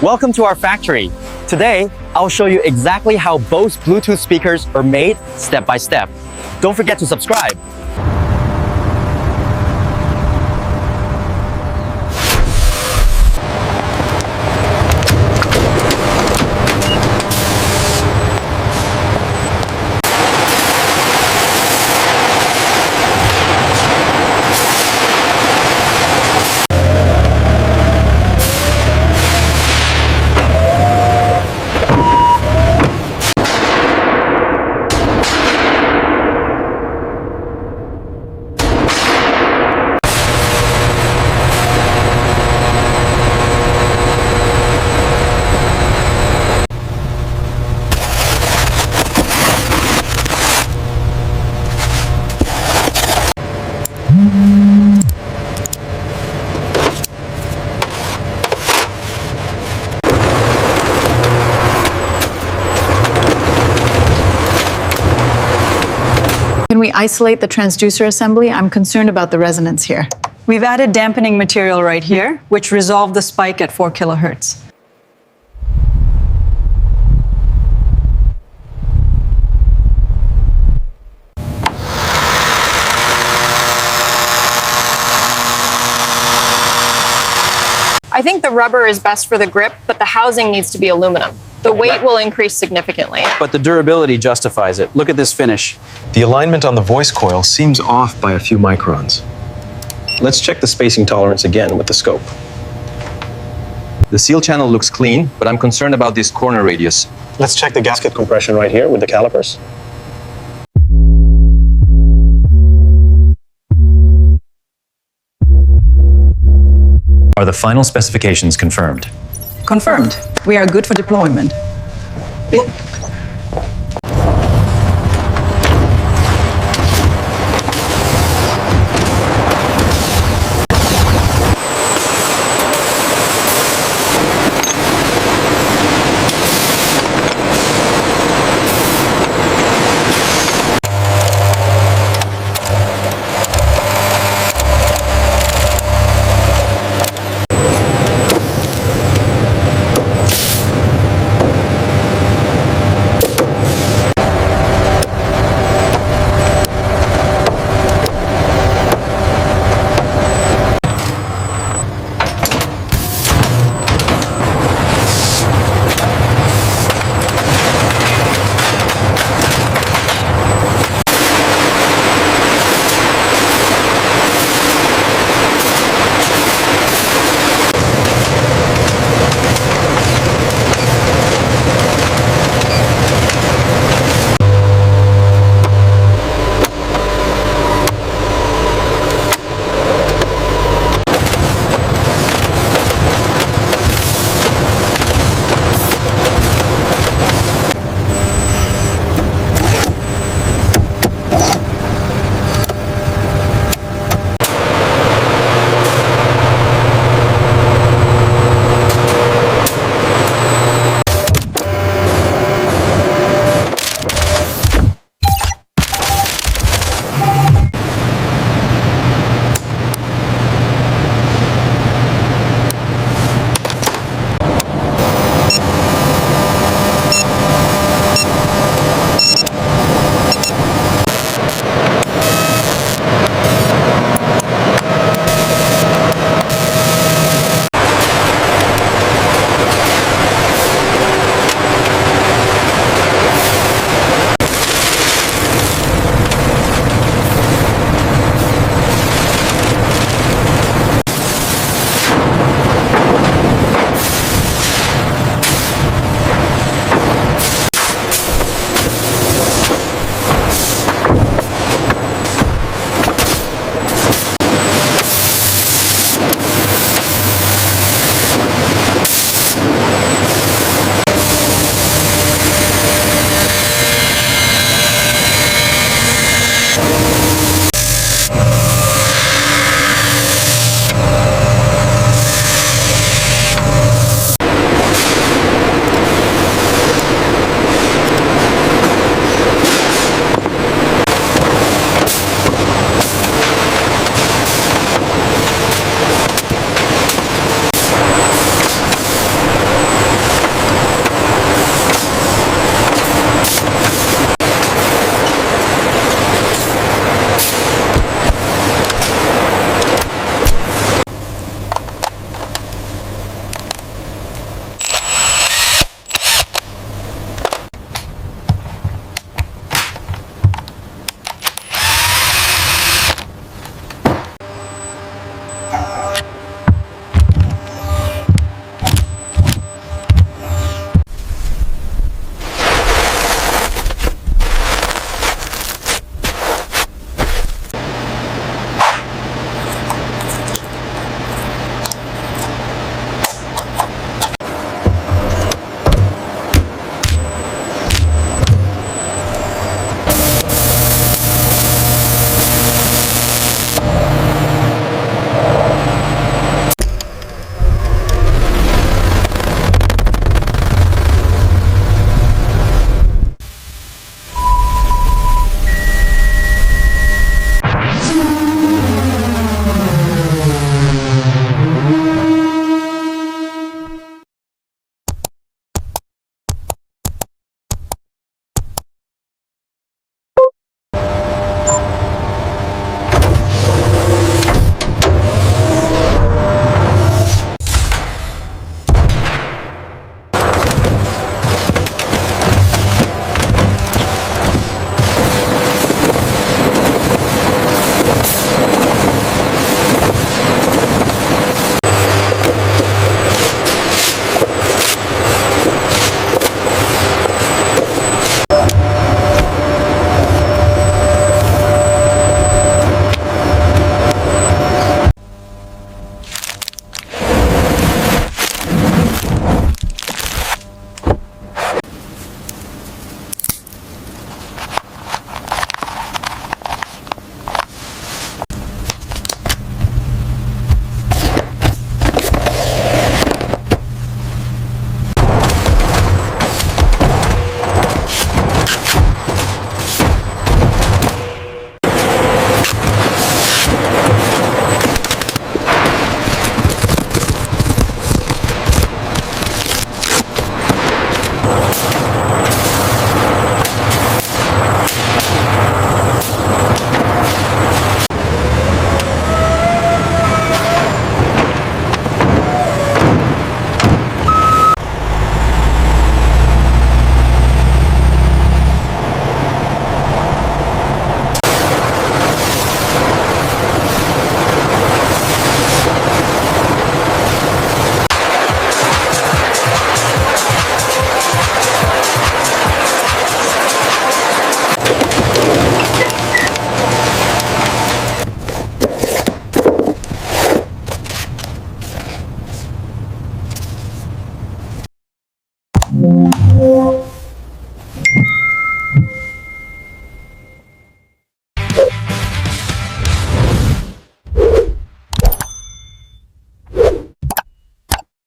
Welcome to our factory. Today, I'll show you exactly how Bose Bluetooth speakers are made step by step. Don't forget to subscribe. Can we isolate the transducer assembly? I'm concerned about the resonance here. We've added dampening material right here, which resolved the spike at 4 kilohertz. I think the rubber is best for the grip, but the housing needs to be aluminum. The weight will increase significantly. But the durability justifies it. Look at this finish. The alignment on the voice coil seems off by a few microns. Let's check the spacing tolerance again with the scope. The seal channel looks clean, but I'm concerned about this corner radius. Let's check the gasket compression right here with the calipers. Are the final specifications confirmed? Confirmed. We are good for deployment. it.